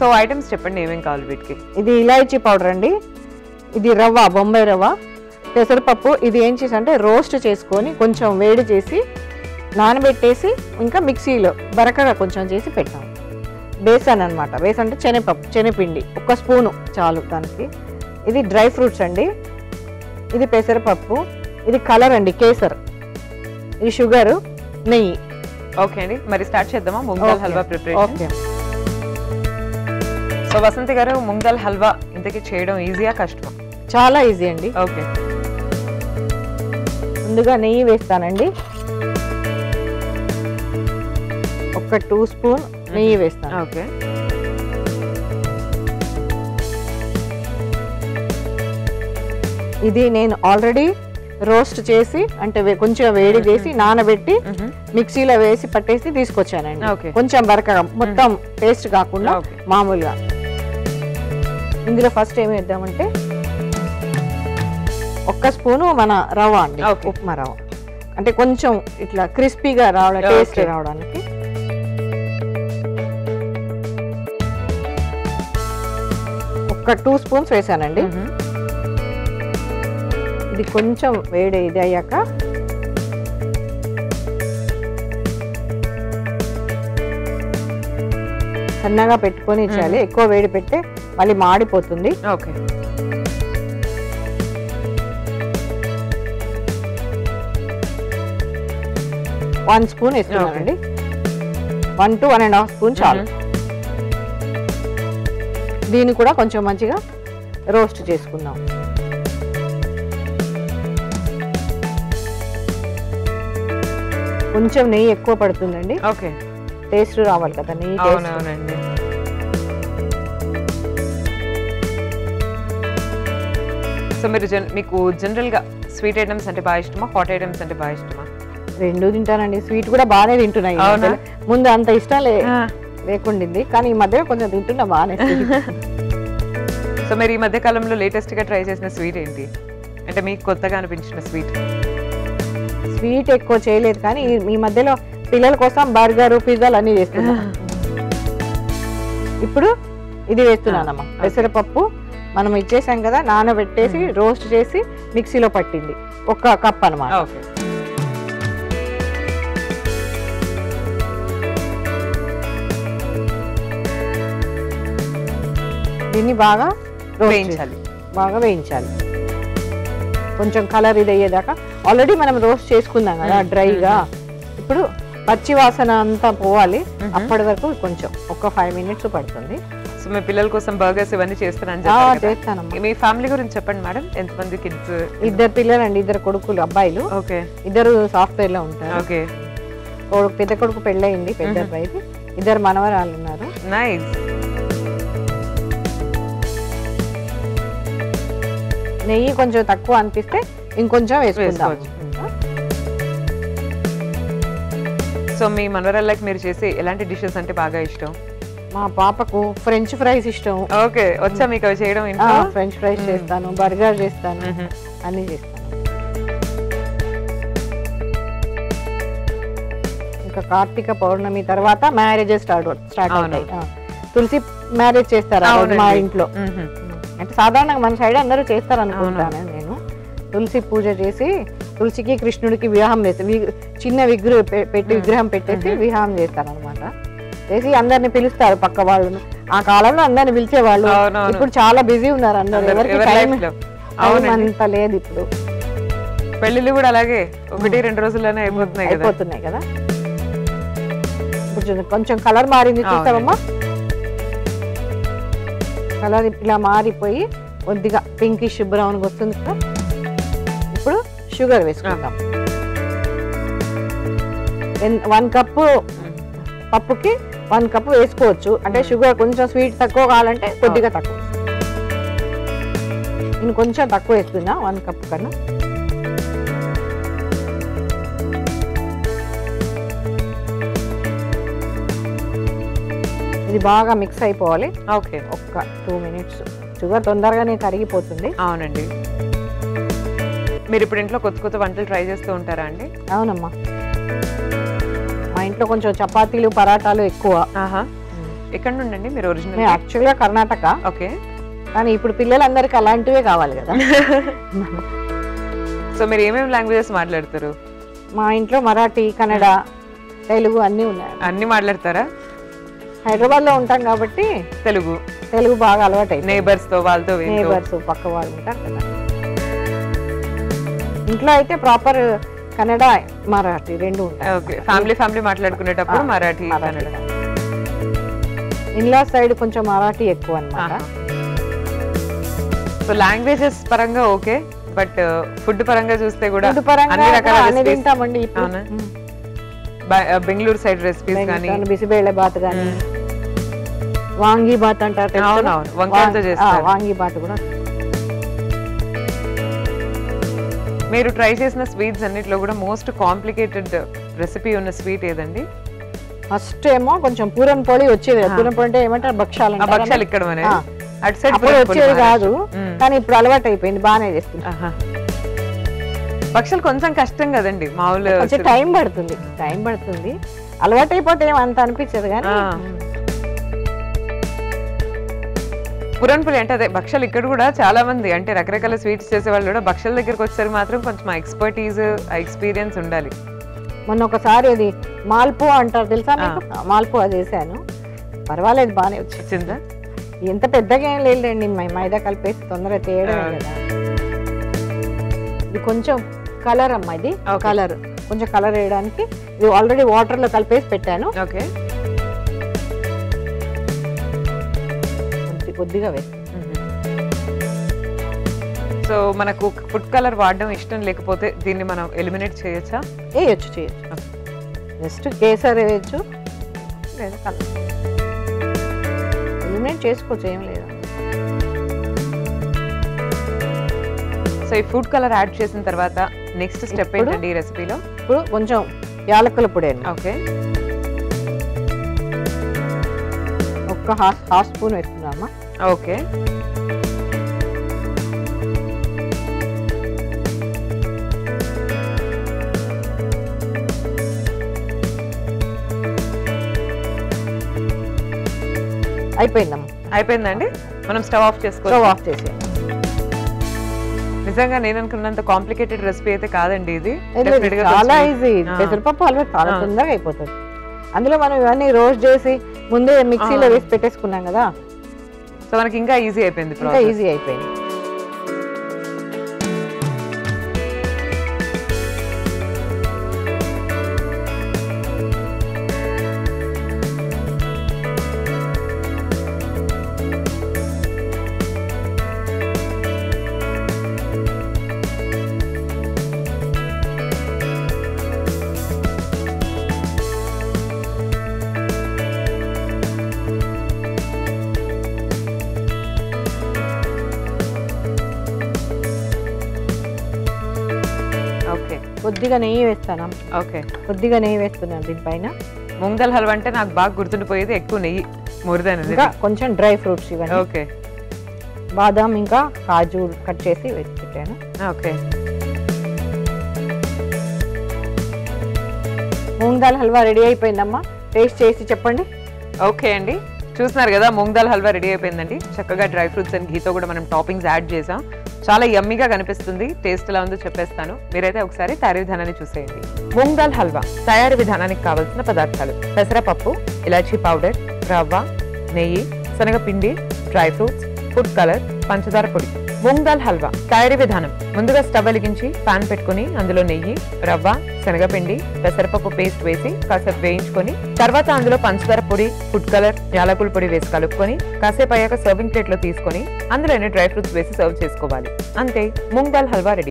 So items చెప్పండి ఏమేం కావాలి వీటికి. ఇది ఇలాచీ పౌడర్ అండి, ఇది రవ్వ, బొంబాయి రవ్వ, పెసరపప్పు. ఇది ఏం చేసి అంటే రోస్ట్ చేసుకొని కొంచెం వేడి చేసి నానబెట్టేసి ఇంకా మిక్సీలో బరకగా కొంచెం చేసి పెట్టాము. బేసన్ అనమాట, బేసన్ అంటే శనగపప్పు, శనగపిండి 1 స్పూను చాలు దానికి. ఇది డ్రై ఫ్రూట్స్ అండి, ఇది పెసరపప్పు, ఇది కలర్ అండి కేసర్, ఇది షుగరు, నెయ్యి. ఓకే అండి, మరి స్టార్ట్ చేద్దామా moong dal halwa preparation? Okay. So Vasanthi గారు, మూంగ్ దాల్ హల్వా ఇంతకీ చేయడం ఈజీయా కష్టమా? చాలా ఈజీ అండి. ఓకే, ముందుగా నెయ్యి వేస్తానండి, 1 2 స్పూన్ నెయ్యి వేస్తాను. ఓకే. ఇది నేను ఆల్రెడీ రోస్ట్ చేసి అంటే కొంచెం వేడి చేసి నానబెట్టి మిక్సీలో వేసి పట్టేసి తీసుకొచ్చానండి. కొంచెం బరకగా, మొత్తం పేస్ట్ కాకుండా మామూలుగా. ఇందులో ఫస్ట్ ఏమి వేద్దామంటే 1 స్పూను మన రవ్వ అండి, ఉప్మా రవ్వ, అంటే కొంచెం ఇట్లా క్రిస్పీగా రావడం, టేస్ట్ రావడానికి. ఒక 2 స్పూన్స్ వేసానండి. ఇది కొంచెం వేడి ఇది అయ్యాక సన్నగా పెట్టుకొని ఇచ్చేయాలి, ఎక్కువ వేడి పెడితే మళ్ళీ మాడిపోతుంది. ఓకే. 1 స్పూన్ వేస్తున్నానండి, 1 to 1.5 స్పూన్ చాలు. దీన్ని కూడా కొంచెం మంచిగా రోస్ట్ చేసుకుందాం. కొంచెం నెయ్యి ఎక్కువ పడుతుందండి, ఓకే, టేస్ట్ రావాలి కదా నెయ్యి. అవునవునండి. సో మీకు జనరల్ గా స్వీట్ ఐటమ్స్ అంటే బాగా ఇష్టమా, హాట్ ఐటమ్స్ అంటే బాగా ఇష్టమా? రెండు తింటానండి, స్వీట్ కూడా బాగానే తింటున్నాయి. ముందు అంత ఇష్టం లేకుండింది, కానీ ఈ మధ్య కొంచెం తింటున్నా బాగానే. సో మీరు ఈ మధ్య కాలంలో లేటెస్ట్ గా ట్రై చేసిన స్వీట్ ఏంటి, అంటే మీకు కొత్తగా అనిపించిన స్వీట్? స్వీట్ ఎక్కువ చేయలేదు, కానీ ఈ మధ్యలో పిల్లల కోసం బర్గర్, పిజ్జాలు అన్ని చేస్తున్నా. ఇప్పుడు ఇది వేస్తున్నానమ్మా, పెసరపప్పు మనం ఇచ్చేసాం కదా, నానబెట్టేసి రోస్ట్ చేసి మిక్సీలో పట్టింది, 1 కప్ అన్నమాట. దీన్ని బాగా వేయించాలి, బాగా వేయించాలి, కొంచెం కలర్ ఇది అయ్యేదాకా. ఆల్రెడీ మనం రోస్ట్ చేసుకుందాం కదా డ్రైగా, ఇప్పుడు పచ్చి వాసన అంతా పోవాలి, అప్పటి వరకు కొంచెం 5 మినిట్స్ పడుతుంది. సో మీ పిల్లల కోసం బర్గర్స్ ఇవన్నీ చేస్తానని చేస్తానమ్మా. మీ ఫ్యామిలీ గురించి చెప్పండి మేడం, ఎంతమంది కిడ్స్? 2 పిల్లలు అండి, 2 కొడుకులు, అబ్బాయిలు. ఓకే. 2 సాఫ్ట్వేర్ లో ఉంటారు. ఓకే. పెద్ద కొడుకు పెళ్ళయింది, పెద్ద అబ్బాయికి 2 మనవరాళ్ళు ఉన్నారు. నైస్. నెయ్యి కొంచెం తక్కువ అనిపిస్తే ఇంకొంచెం వేసుకుందాం. సో మీ మనవరాళ్ళకి మీరు చేసే ఎలాంటి డిషెస్ అంటే బాగా ఇష్టం? మా పాపకు ఫ్రెంచ్ ఫ్రైస్ ఇష్టం. ఓకే, వచ్చా మీకు అవి చేయడం? ఫ్రెంచ్ ఫ్రైస్ చేస్తాను, బర్గర్ చేస్తాను, అన్ని చేస్తాను. ఇంకా కార్తీక పౌర్ణమి తర్వాత మ్యారేజెస్ స్టార్ట్ అవుతాయి. తులసి మ్యారేజ్ చేస్తారు మా ఇంట్లో, అంటే సాధారణంగా మన సైడ్ అందరూ చేస్తారు అనుకుంటాను నేను. తులసి పూజ చేసి తులసికి కృష్ణుడికి వివాహం చేస్తారు, చిన్న విగ్రహం పెట్టేసి వివాహం చేస్తారు అనమాట. చేసి అందరిని పిలుస్తారు పక్క వాళ్ళను. ఆ కాలంలో అందరిని పిలిచేవాళ్ళు, ఇప్పుడు చాలా బిజీ ఉన్నారు అందరు, ఎవరికి టైం అంత లేదు. ఇప్పుడు పెళ్లిళ్ళు కూడా అలాగే 1-2 రోజుల్లోనే అయిపోతున్నాయి కదా. ఇప్పుడు కొంచెం కలర్ మారింది చూస్తావమ్మా, కలర్ ఇలా మారిపోయి కొద్దిగా పింకిష్ బ్రౌన్ వస్తుంది కదా. ఇప్పుడు షుగర్ వేసుకుందాం. 1 కప్పు పప్పుకి 1 కప్పు వేసుకోవచ్చు, అంటే షుగర్ కొంచెం స్వీట్ తక్కువ కావాలంటే కొద్దిగా తక్కువ. నేను కొంచెం తక్కువ వేస్తున్నా 1 కప్పు కన్నా. ఇది బాగా మిక్స్ అయిపోవాలి. Okay, 2 minutes. షుగర్ తొందరగానే కరిగిపోతుంది. అవునండి. మీరు ఇప్పుడు ఇంట్లో కొత్త వంటలు ట్రై చేస్తూ ఉంటారా అండి? అవునమ్మా, మా ఇంట్లో కొంచెం చపాతీలు, పరాటాలు ఎక్కువ. ఎక్కడ నుండి మీరు ఒరిజినల్? మేము యాక్చువల్గా కర్ణాటక. ఓకే. కానీ ఇప్పుడు పిల్లలందరికీ అలాంటివే కావాలి కదా. సో మీరు ఏమేమి లాంగ్వేజెస్ మాట్లాడతారు? మా ఇంట్లో మరాఠీ, కన్నడ, తెలుగు అన్నీ ఉన్నాయి. అన్ని మాట్లాడతారా? హైదరాబాద్లో ఉంటాం కాబట్టి తెలుగు బాగా అలవాటు. నేబర్స్ తో వాళ్ళతో నేబర్స్ పక్క వాళ్ళు ఉంటారు కదా. ఇంట్లో అయితే ప్రాపర్ కన్నడ, మరాఠీ రెండు ఉంటాయి. ఓకే. ఫ్యామిలీ మాట్లాడుకునేటప్పుడు మరాఠీ, కన్నడ. ఇన్లా సైడ్ కొంచెం మరాఠీ ఎక్కువ అన్నమాట. సో లాంగ్వేజెస్ పరంగా ఓకే, బట్ ఫుడ్ పరంగా చూస్తే కూడా అన్ని రకాల తింటామండి. బెంగళూరు సైడ్ రెసిపీస్ కానీ బిసిబేళ బాత్ కానీ, వాంగి బాత్ అంటారు, వంకాయలతో చేస్తారు. వాంగి బాత్ కూడా. మీరు ట్రై చేసిన స్వీట్స్ అన్నిట్లో కూడా మోస్ట్ కాంప్లికేటెడ్ రెసిపీ ఉన్న స్వీట్ ఏదండి? ఫస్ట్ ఏమో కొంచెం పూరన్ పొడి వచ్చేది. పూరన్ పొడి అంటే ఏమంటారు, భక్షాలు. భక్షాలు ఇక్కడ అప్పుడు వచ్చేది కాదు, కానీ ఇప్పుడు అలవాటు అయిపోయింది, బాగానే చేస్తుంది. భక్షాలు కొంచెం కష్టం కదండి, మామూలు కొంచెం టైం పడుతుంది. అలవాటు అయిపోతే ఏమంత అనిపించదు. కానీ పురణపులి అంటే అదే భక్షాలు ఇక్కడ కూడా చాలా మంది అంటే రకరకాల స్వీట్స్ చేసే వాళ్ళు కూడా భక్షాల దగ్గరకు వచ్చేసరికి మాత్రం కొంచెం ఎక్స్పర్టీజ్, ఎక్స్పీరియన్స్ ఉండాలి. మొన్న ఒకసారి అది మాల్పు అంటారు తెలుసా మీకు? మాల్పు అది వేసాను, పర్వాలేదు, బాగానే వచ్చిందా. ఎంత పెద్దగా ఏం లేదండి, మైదా కలిపేసి తొందరగా చేయడమే కదా. ఇది కొంచెం కలర్ అమ్మా, ఇది కలర్, కొంచెం కలర్ వేయడానికి ఇది ఆల్రెడీ వాటర్ లో కలిపేసి పెట్టాను. ఓకే. కొద్దిగా వేస్తాను. సో మనకు ఫుడ్ కలర్ వాడడం ఇష్టం లేకపోతే దీన్ని మనం ఎలిమినేట్ చేయొచ్చా? చేయొచ్చు. జస్ట్ కేసర్ వేయచ్చు, లేదా కలర్ ఎలిమినేట్ చేసుకోవచ్చు, ఏం లేదు. సో ఈ ఫుడ్ కలర్ యాడ్ చేసిన తర్వాత నెక్స్ట్ స్టెప్ ఏంటండి ఈ రెసిపీలో? ఇప్పుడు కొంచెం యాలకుల పొడి అండి. ఓకే. ఒక్క హాఫ్ స్పూన్ వేస్తున్నామా? ఓకే. అయిపోయిందండి. మనం స్టవ్ ఆఫ్ చేసేయండి. నిజంగా నేను అనుకున్నంత కాంప్లికేటెడ్ రెసిపీ అయితే కాదండి ఇది. చాలా ఈజీ. పెసరపప్పు హల్వా చాలా తొందరగా అయిపోతుంది. అందులో మనం ఇవన్నీ రోస్ట్ చేసి ముందే మిక్సీలో వేసి పెట్టేసుకున్నాం కదా, సో మనకి ఇంకా ఈజీ అయిపోయింది. కొద్దిగా నెయ్యి వేస్తాను. ఓకే. కొద్దిగా నెయ్యి వేస్తున్నాను దీనిపైన. మూంగ్ దాల్ హల్వా అంటే నాకు బాగా గుర్తుండిపోయేది ఎక్కువ నెయ్యి, ఇంకా కొంచెం డ్రై ఫ్రూట్స్ ఇవన్నీ. ఓకే. బాదాం ఇంకా కాజు కట్ చేసి వేసి పెట్టాను. ఓకే. మూంగ్ దాల్ హల్వా రెడీ అయిపోయిందమ్మా, టేస్ట్ చేసి చెప్పండి. ఓకే అండి, చూస్తున్నారు కదా మూంగ్ దాల్ హల్వా రెడీ అయిపోయిందండి. చక్కగా డ్రై ఫ్రూట్స్ అండ్ ఘీతో కూడా మనం టాపింగ్స్ యాడ్ చేసాం. చాలా యమ్మీగా కనిపిస్తుంది. టేస్ట్ ఎలా ఉందో చెప్పేస్తాను, మీరైతే ఒకసారి తయారీ విధానాన్ని చూసేయండి. మూంగ్ దాల్ హల్వా తయారీ విధానానికి కావాల్సిన పదార్థాలు: పెసరపప్పు, ఇలాచీ పౌడర్, రవ్వ, నెయ్యి, శనగపిండి, డ్రై ఫ్రూట్స్, ఫుడ్ కలర్, పంచదార పొడి. మూంగ్ దాల్ హల్వా తయారీ విధానం: ముందుగా స్టవ్ వెలిగించి పాన్ పెట్టుకుని అందులో నెయ్యి, రవ్వ, శనగపిండి, పెసరపప్పు పేస్ట్ వేసి కాసేపు వేయించుకొని తర్వాత అందులో పంచదార పొడి, ఫుడ్ కలర్, యాలకుల పొడి వేసి కలుపుకొని కాసేపు అయ్యాక సర్వింగ్ ప్లేట్ లో తీసుకొని అందులోనే డ్రై ఫ్రూట్స్ వేసి సర్వ్ చేసుకోవాలి. అంతే, మూంగ్ దాల్ హల్వా రెడీ.